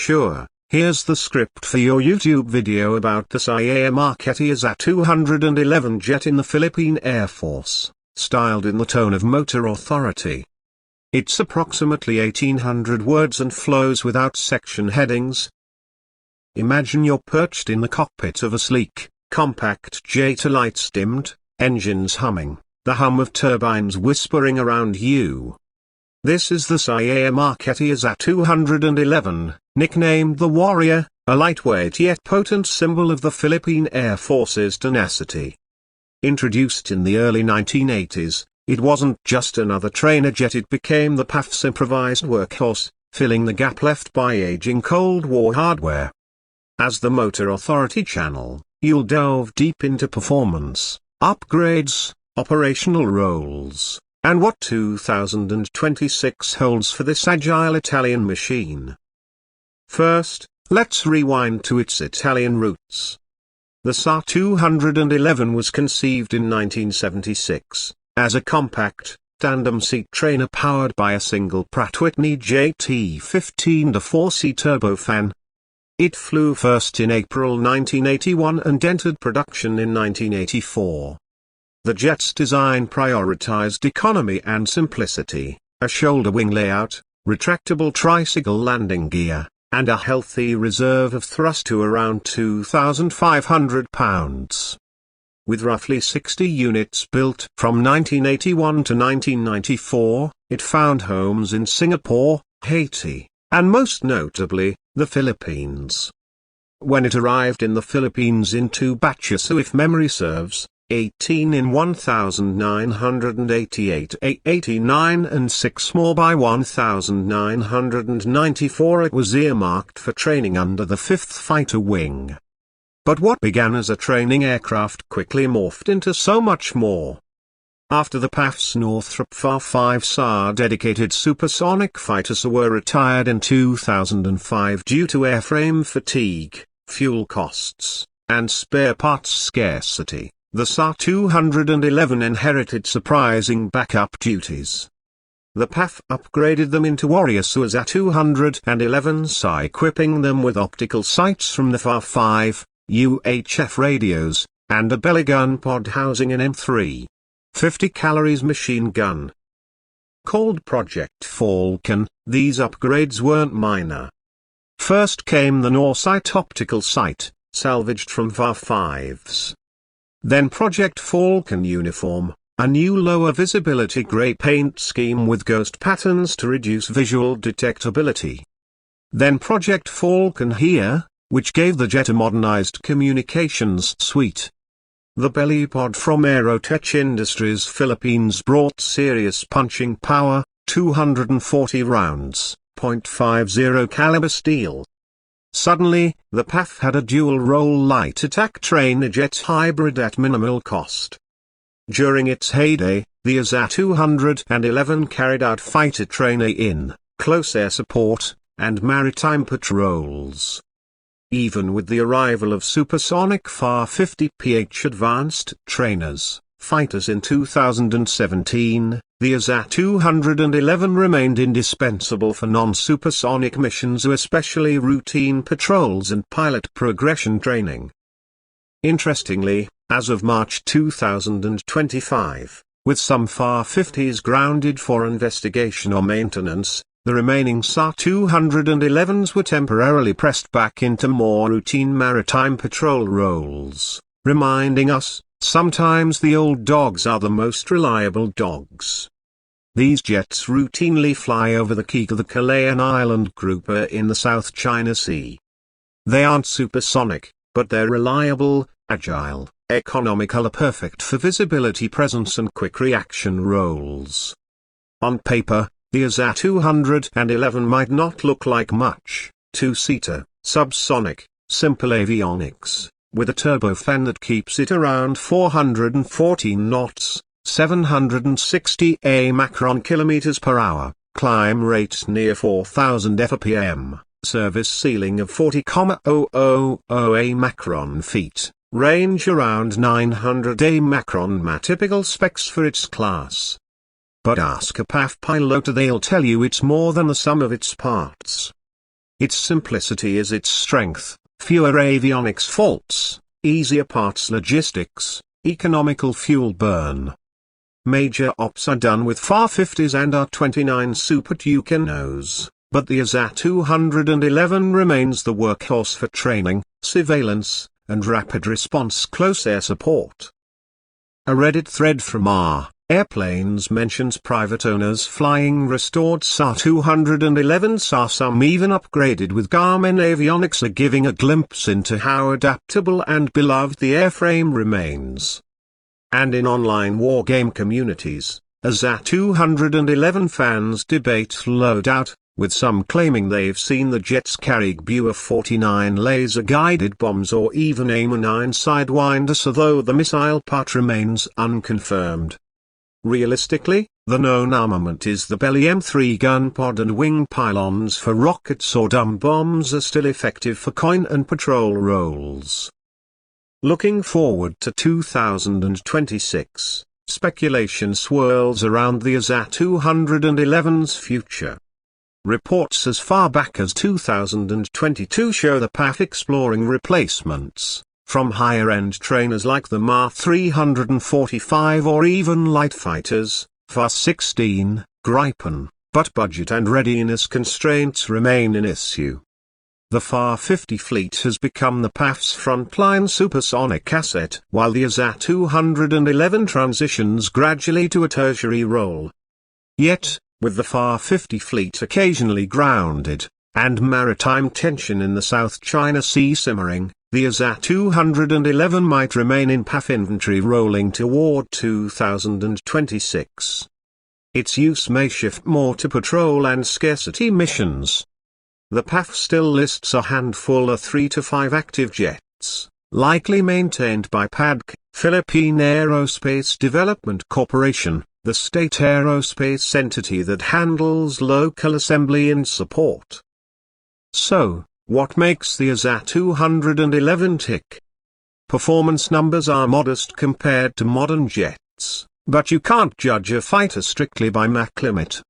sure, here's the script for your YouTube video about the SIAI-Marchetti AS-211 jet in the Philippine Air Force, styled in the tone of motor authority. It's approximately 1800 words and flows without section headings. Imagine you're perched in the cockpit of a sleek, compact jet, lights dimmed, engines humming, the hum of turbines whispering around you. This is the SIAI-Marchetti AS-211, nicknamed the Warrior, a lightweight yet potent symbol of the Philippine Air Force's tenacity. Introduced in the early 1980s, it wasn't just another trainer jet, it became the PAF's improvised workhorse, filling the gap left by aging Cold War hardware. As the Motor Authority channel, you'll delve deep into performance, upgrades, operational roles, and what 2026 holds for this agile Italian machine. First, let's rewind to its Italian roots. The SIAI-211 was conceived in 1976, as a compact, tandem-seat trainer powered by a single Pratt & Whitney JT15-4C turbofan. It flew first in April 1981 and entered production in 1984. The jet's design prioritized economy and simplicity, a shoulder wing layout, retractable tricycle landing gear, and a healthy reserve of thrust to around 2,500 pounds. With roughly 60 units built from 1981 to 1994, it found homes in Singapore, Haiti, and most notably, the Philippines. When it arrived in the Philippines in two batches, so if memory serves, 18 in 1988 89 and 6 more by 1994, it was earmarked for training under the 5th Fighter Wing. But what began as a training aircraft quickly morphed into so much more. After the PAF's Northrop FA-5SAR dedicated supersonic fighters were retired in 2005 due to airframe fatigue, fuel costs, and spare parts scarcity, the SIAI-211 inherited surprising backup duties. The PAF upgraded them into Warrior SIAI-211, equipping them with optical sights from the FA-5, UHF radios, and a belly gun pod housing an M3. 50 calories machine gun. Called Project Falcon, these upgrades weren't minor. First came the Norsight optical sight, salvaged from FA-5s. Then Project Falcon Uniform, a new lower visibility grey paint scheme with ghost patterns to reduce visual detectability. Then Project Falcon Here, which gave the jet a modernized communications suite. The belly pod from Aerotech Industries Philippines brought serious punching power, 240 rounds, .50 caliber steel. Suddenly, the PAF had a dual-role light attack trainer jet hybrid at minimal cost. During its heyday, the AS-211 carried out fighter trainer in, close air support, and maritime patrols. Even with the arrival of supersonic FA-50PH advanced trainers, fighters in 2017, the AS-211 remained indispensable for non-supersonic missions, especially routine patrols and pilot progression training. Interestingly, as of March 2025, with some FA-50s grounded for investigation or maintenance, the remaining SIAI-211s were temporarily pressed back into more routine maritime patrol roles, reminding us, sometimes the old dogs are the most reliable dogs. These jets routinely fly over the Key of the Calayan Island group in the South China Sea. They aren't supersonic, but they're reliable, agile, economical, perfect for visibility, presence and quick reaction roles. On paper, the AS-211 might not look like much, two-seater, subsonic, simple avionics, with a turbofan that keeps it around 414 knots, 760 Macron kilometers per hour, climb rate near 4,000 ppm, service ceiling of 40,000 Macron feet, range around 900 Macron, typical specs for its class. But ask a PAF pilot, they'll tell you it's more than the sum of its parts. Its simplicity is its strength: fewer avionics faults, easier parts logistics, economical fuel burn. Major ops are done with FAR-50s and R-29 Super Tucanos, but the AS-211 remains the workhorse for training, surveillance, and rapid response close air support. A Reddit thread from Airplanes mentions private owners flying restored SAR-211. Some even upgraded with Garmin avionics are giving a glimpse into how adaptable and beloved the airframe remains. And in online wargame communities, AS-211 fans debate loadout, with some claiming they've seen the jets carry GBU-49 laser-guided bombs or even AIM-9 Sidewinder, so though the missile part remains unconfirmed. Realistically, the known armament is the belly M3 gun pod, and wing pylons for rockets or dumb bombs are still effective for coin and patrol roles. Looking forward to 2026, speculation swirls around the AS-211's future. Reports as far back as 2022 show the PAF exploring replacements, from higher-end trainers like the MA-345 or even light fighters, FA-16, Gripen, but budget and readiness constraints remain an issue. The FAR-50 fleet has become the PAF's frontline supersonic asset, while the AS-211 transitions gradually to a tertiary role. Yet, with the FAR-50 fleet occasionally grounded, and maritime tension in the South China Sea simmering, the AS-211 might remain in PAF inventory rolling toward 2026. Its use may shift more to patrol and scarcity missions. The PAF still lists a handful of 3 to 5 active jets, likely maintained by PADC, Philippine Aerospace Development Corporation, the state aerospace entity that handles local assembly and support. So, what makes the AS-211 tick? Performance numbers are modest compared to modern jets, but you can't judge a fighter strictly by Mach limit.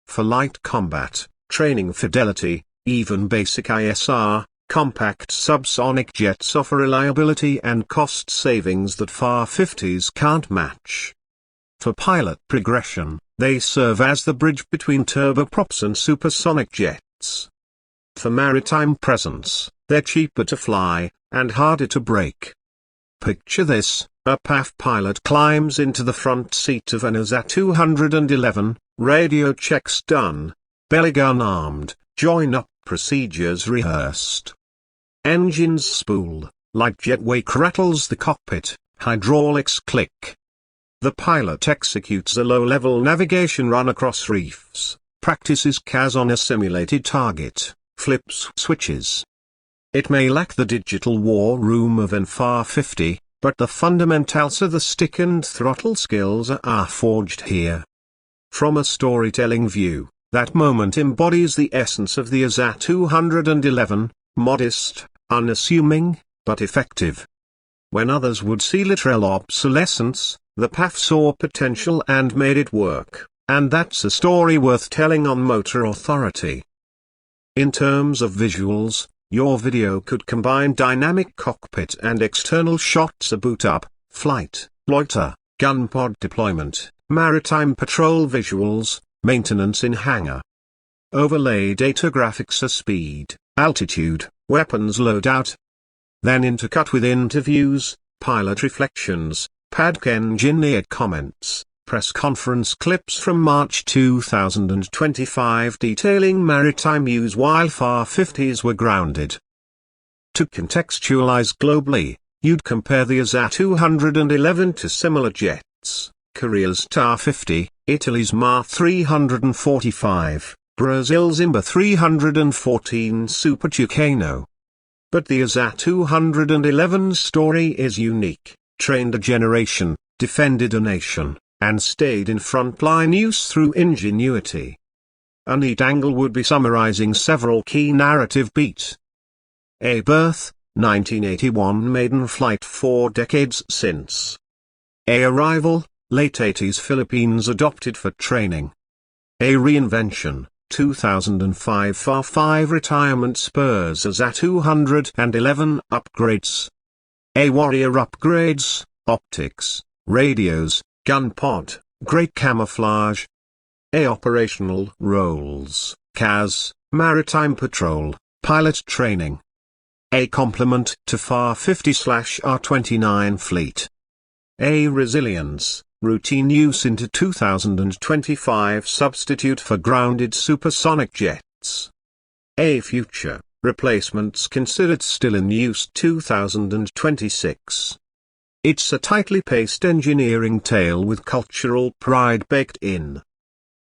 For light combat, training fidelity, even basic ISR, compact subsonic jets offer reliability and cost savings that FAR-50s can't match. For pilot progression, they serve as the bridge between turboprops and supersonic jets. For maritime presence, they're cheaper to fly, and harder to break. Picture this: a PAF pilot climbs into the front seat of an AS-211, radio checks done, belly gun armed, join-up procedures rehearsed. Engines spool, light jet wake rattles the cockpit, hydraulics click. The pilot executes a low-level navigation run across reefs, practices CAS on a simulated target, flips switches. It may lack the digital war room of an FAR-50, but the fundamentals of the stick and throttle skills are forged here. From a storytelling view, that moment embodies the essence of the AS-211, modest, unassuming, but effective. When others would see literal obsolescence, the PAF saw potential and made it work, and that's a story worth telling on Motor Authority. In terms of visuals, your video could combine dynamic cockpit and external shots of boot up, flight, loiter, gun pod deployment, maritime patrol visuals, maintenance in hangar. Overlay data graphics of speed, altitude, weapons loadout. Then intercut with interviews, pilot reflections, PADC engineered comments, press conference clips from March 2025 detailing maritime use while FAR-50s were grounded. To contextualize globally, you'd compare the AS-211 to similar jets: Korea's TAR-50, Italy's MA-345, Brazil's IMBA-314 Super Tucano. But the AS-211's story is unique: trained a generation, defended a nation, and stayed in frontline use through ingenuity. A neat angle would be summarizing several key narrative beats. A birth, 1981 maiden flight 4 decades since. A arrival, late 80s Philippines adopted for training. A reinvention, 2005 FAR-5 retirement spurs AS-211 upgrades. A Warrior upgrades, optics, radios, gun pod, great camouflage. A operational roles, CAS, maritime patrol, pilot training. A complement to FAR-50/R-29 fleet. A resilience, routine use into 2025 substitute for grounded supersonic jets. A future, replacements considered still in use 2026. It's a tightly paced engineering tale with cultural pride baked in.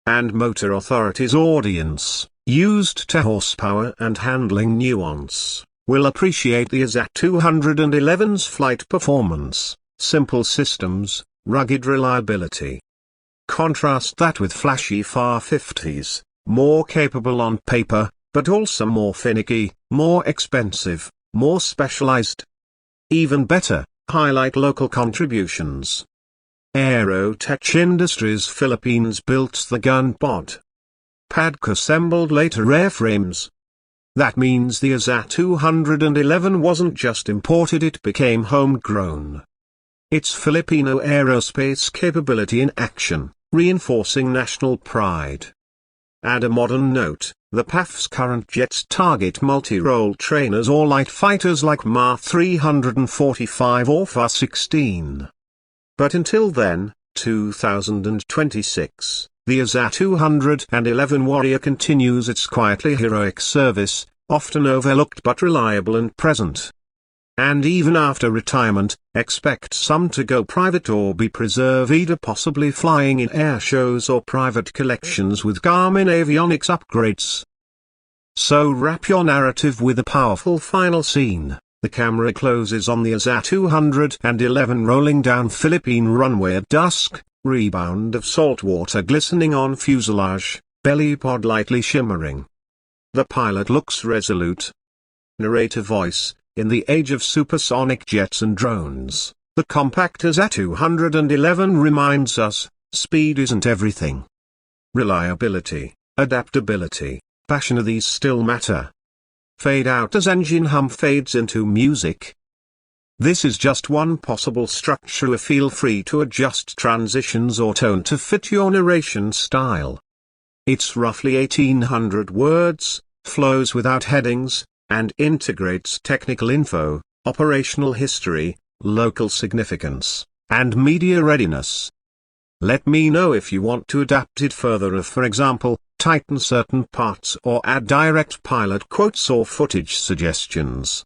And motor authorities' audience, used to horsepower and handling nuance, will appreciate the AS-211's flight performance, simple systems, rugged reliability. Contrast that with flashy FAR-50s, more capable on paper, but also more finicky, more expensive, more specialized. Even better, highlight local contributions. Aerotech Industries Philippines built the gun pod. PADC assembled later airframes. That means the AS-211 wasn't just imported, it became homegrown. It's Filipino aerospace capability in action, reinforcing national pride. Add a modern note, the PAF's current jets target multi-role trainers or light fighters like MA-345 or FAR-16. But until then, 2026, the AS-211 Warrior continues its quietly heroic service, often overlooked but reliable and present. And even after retirement, expect some to go private or be preserved, either possibly flying in air shows or private collections with Garmin avionics upgrades. So wrap your narrative with a powerful final scene. The camera closes on the AS-211 rolling down Philippine runway at dusk, rebound of salt water glistening on fuselage, belly pod lightly shimmering. The pilot looks resolute. Narrator voice, in the age of supersonic jets and drones, the compact AS-211 reminds us, speed isn't everything. Reliability, adaptability, passion, these still matter. Fade out as engine hum fades into music. This is just one possible structure. Feel free to adjust transitions or tone to fit your narration style. It's roughly 1800 words, flows without headings, and integrates technical info, operational history, local significance, and media readiness. Let me know if you want to adapt it further, or for example, tighten certain parts or add direct pilot quotes or footage suggestions.